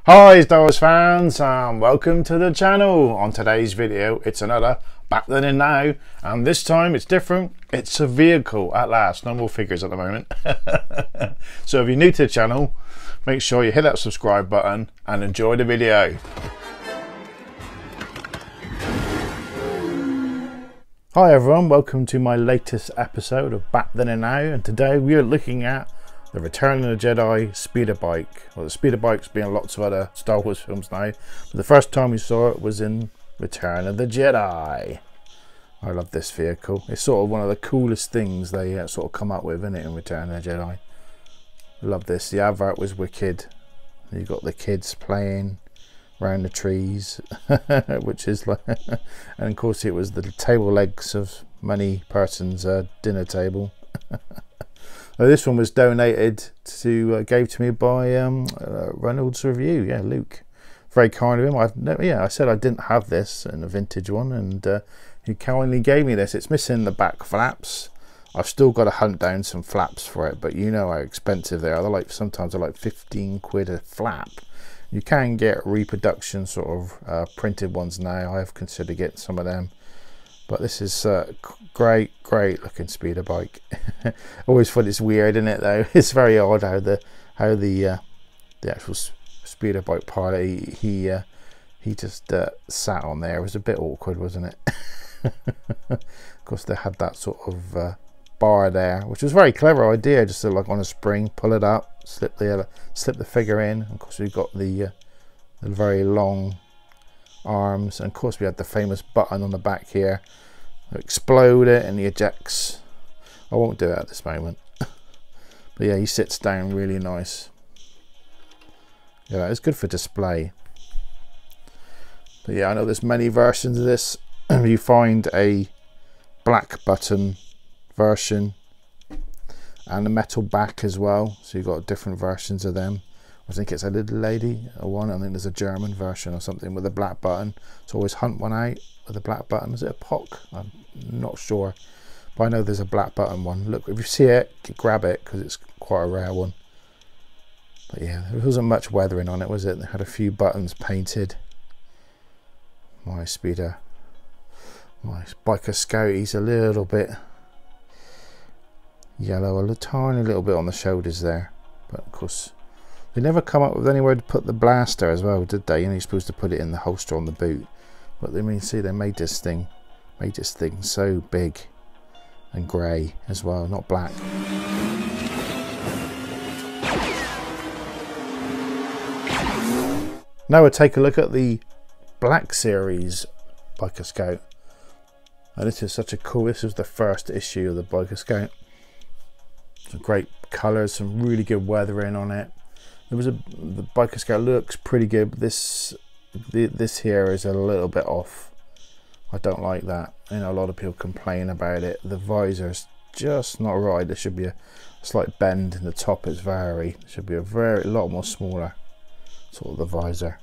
Hi Star Wars fans and welcome to the channel. On today's video it's another Back Then and Now, and this time it's different. It's a vehicle at last, no more figures at the moment. So if you're new to the channel, make sure you hit that subscribe button and enjoy the video. Hi everyone, welcome to my latest episode of Back Then and Now, and today we are looking at the Return of the Jedi speeder bike. Well, the speeder bike's been in lots of other Star Wars films now, but the first time we saw it was in Return of the Jedi. I love this vehicle. It's sort of one of the coolest things they sort of come up with, isn't it, in Return of the Jedi. I love this. The advert was wicked. You got the kids playing around the trees, which is like, and of course it was the table legs of many persons' dinner table. This one was donated to, gave to me by Reynolds Review. Yeah, Luke. Very kind of him. I said I didn't have this in a vintage one, and he kindly gave me this. It's missing the back flaps. I've still got to hunt down some flaps for it, but you know how expensive they are. They're like, sometimes they're like 15 quid a flap. You can get reproduction sort of printed ones now. I have considered getting some of them. But this is great looking speeder bike. Always thought it's weird, isn't it? Though it's very odd how the actual speeder bike pilot he just sat on there. It was a bit awkward, wasn't it? Of course, they had that sort of bar there, which was a very clever idea. Just to, like, on a spring, pull it up, slip the figure in. Of course, we've got the very long arms, and of course we had the famous button on the back here. Explode it and he ejects. I won't do it at this moment. But yeah, he sits down really nice. Yeah, it's good for display. But yeah, I know there's many versions of this. You find a black button version and a metal back as well, so you've got different versions of them. I think it's a little lady one. I think there's a German version or something with a black button. So always hunt one out with a black button. Is it a POC? I'm not sure, but I know there's a black button one. Look, if you see it, grab it because it's quite a rare one. But yeah, there wasn't much weathering on it, was it? They had a few buttons painted. My speeder, my biker scout, he's a little bit yellow, a tiny little bit on the shoulders there, but of course they never come up with anywhere to put the blaster as well, did they? You know, you're supposed to put it in the holster on the boot. But I mean, see, they made this thing so big and grey as well, not black. Now we'll take a look at the Black Series Biker Scout. And this is such a cool, this is the first issue of the Biker Scout. Some great colours, some really good weathering on it. The Biker Scout looks pretty good, but this here is a little bit off. I don't like that. You know, a lot of people complain about it. The visor's just not right. There should be a slight bend in the top. It's should be a lot more smaller sort of the visor.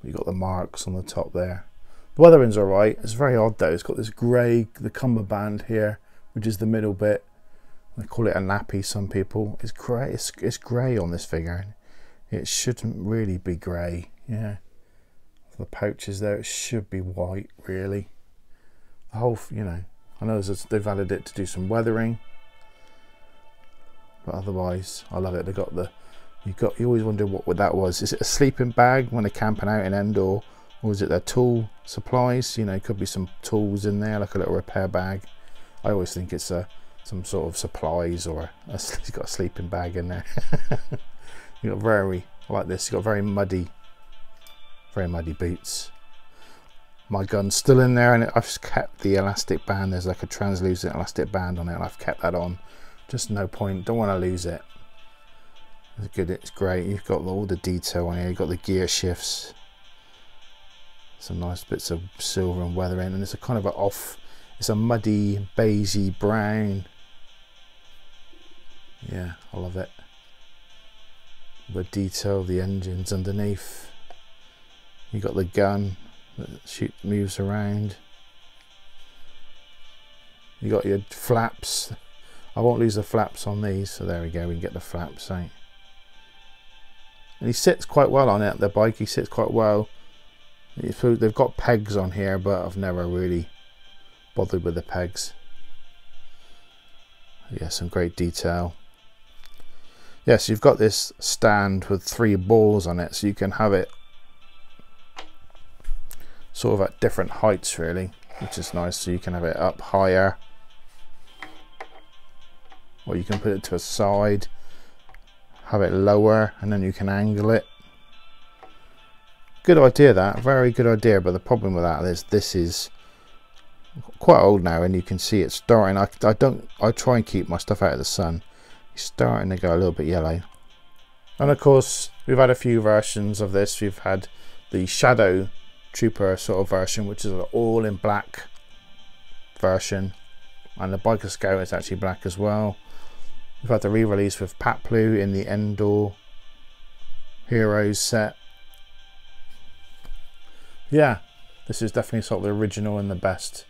You got the marks on the top there. The weathering's alright. It's very odd though. It's got this grey, the cummerbund here, which is the middle bit. They call it a nappy, some people. It's grey. It's grey on this figure. It shouldn't really be grey. Yeah, the pouches there, it should be white really. The whole, you know, I know they've added it to do some weathering, but otherwise I love it. They got you always wonder what that was. Is it a sleeping bag when they're camping out in Endor, or is it their tool supplies? You know, it could be some tools in there, like a little repair bag. I always think it's some sort of supplies, or it's got a sleeping bag in there. You got very, like this, you got very muddy boots. My gun's still in there, and I've kept the elastic band. There's like a translucent elastic band on it, and I've kept that on. Just no point, don't want to lose it. It's good, it's great. You've got all the detail on here. You've got the gear shifts, some nice bits of silver and weathering, and it's a kind of it's a muddy beigey brown. Yeah, I love it. The detail, the engines underneath. You got the gun that moves around. You got your flaps. I won't lose the flaps on these, so there we go. We can get the flaps out. and he sits quite well on it, the bike. He sits quite well. They've got pegs on here, but I've never really bothered with the pegs. Yeah, some great detail. Yes, you've got this stand with 3 balls on it, so you can have it sort of at different heights really, which is nice. So you can have it up higher, or you can put it to a side, have it lower, and then you can angle it. Good idea, that, very good idea. But the problem with that is this is quite old now, and you can see it's starting. I try and keep my stuff out of the sun. It's starting to go a little bit yellow. And of course we've had a few versions of this. We've had the Shadow Trooper sort of version, which is an all in black version, and the Biker Scout is actually black as well. We've had the re-release with Patplu in the Endor Heroes set. Yeah, this is definitely sort of the original and the best,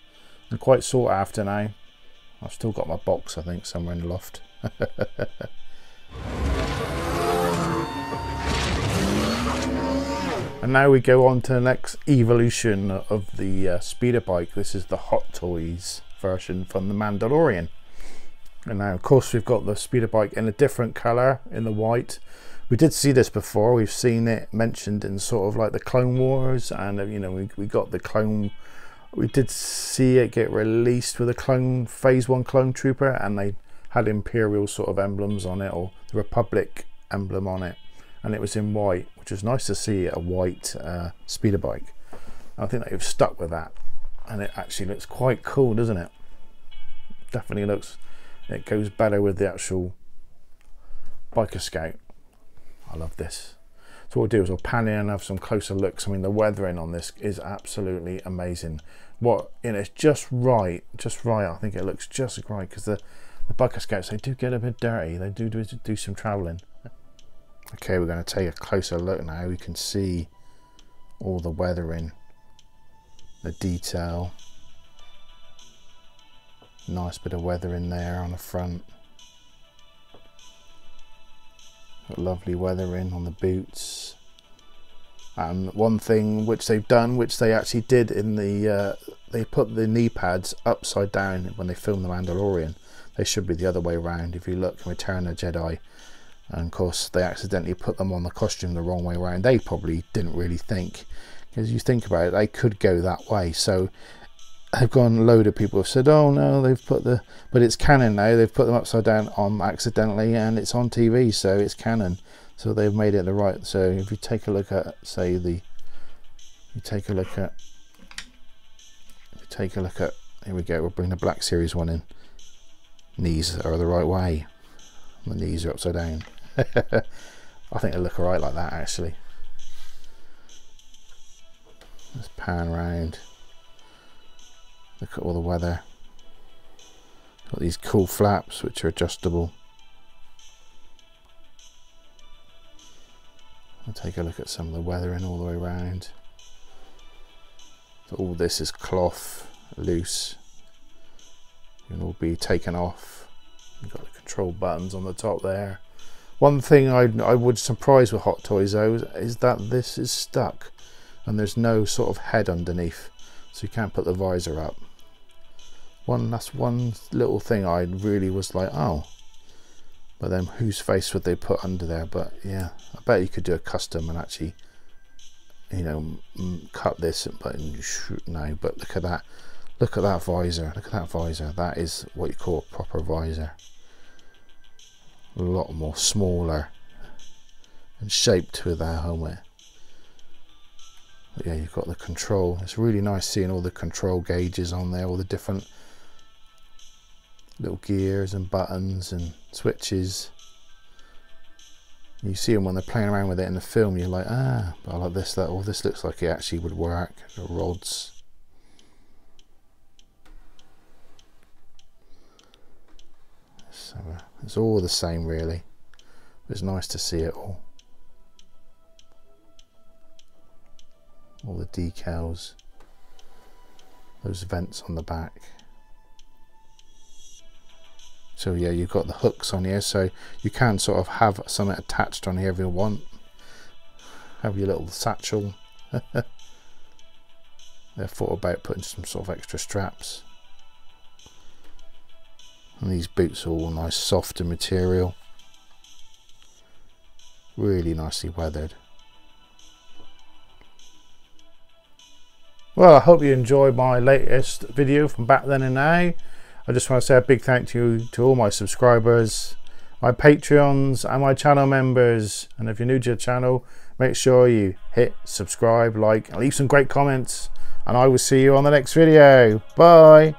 and quite sought after now. I've still got my box, I think, somewhere in the loft. And now we go on to the next evolution of the speeder bike. This is the Hot Toys version from the Mandalorian. And now of course we've got the speeder bike in a different colour, in the white. We did see this before. We've seen it mentioned in sort of like the Clone Wars, and you know, we got the clone. We did see it get released with a clone Phase 1 clone trooper, and they had Imperial sort of emblems on it, or the Republic emblem on it, and it was in white, which was nice to see a white speeder bike. I think they've stuck with that, and it actually looks quite cool, doesn't it? Definitely looks, it goes better with the actual Biker Scout. I love this. So what we'll do is we'll pan in and have some closer looks. I mean, the weathering on this is absolutely amazing. What, you know, it's just right. I think it looks just right, because the Biker Scouts, they do get a bit dirty. They do some travelling. Okay, we're going to take a closer look now. We can see all the weathering, the detail. Nice bit of weathering there on the front. Got lovely weathering on the boots. And one thing which they've done, which they actually did in the they put the knee pads upside down when they filmed The Mandalorian. They should be the other way around if you look in Return of the Jedi. And of course they accidentally put them on the costume the wrong way around. They probably didn't really think, because you think about it, they could go that way. So they've gone, a load of people have said, oh no, they've put the, but it's canon now, they've put them upside down on accidentally, and it's on TV, so it's canon. So they've made it the right. So if you take a look at, say, here we go, we'll bring the Black Series one in. Knees are the right way. The knees are upside down. I think they look alright like that, actually. Let's pan round. Look at all the weather. Got these cool flaps which are adjustable. I'll take a look at some of the weathering all the way around. So all this is cloth, loose. It will be taken off. You've got the control buttons on the top there. One thing I would surprise with Hot Toys though is that this is stuck and there's no sort of head underneath, so you can't put the visor up. That's one little thing I really was like, oh, but then whose face would they put under there? But yeah, I bet you could do a custom and actually, you know, cut this, but no. But look at that. Look at that visor. Look at that visor. That is what you call a proper visor. A lot more smaller and shaped with that helmet. But yeah, you've got the control. It's really nice seeing all the control gauges on there, all the different little gears and buttons and switches. You see them when they're playing around with it in the film, you're like, ah, but I like this, that, all this looks like it actually would work. The rods. So it's all the same really. It's nice to see it all. All the decals. Those vents on the back. So yeah, you've got the hooks on here, so you can sort of have something attached on here if you want. have your little satchel. I thought about putting some sort of extra straps. And these boots are all nice softer material. Really nicely weathered. Well, I hope you enjoyed my latest video from Back Then and Now. I just want to say a big thank you to all my subscribers, my Patreons and my channel members. And if you're new to the channel, make sure you hit subscribe, like and leave some great comments. And I will see you on the next video. Bye.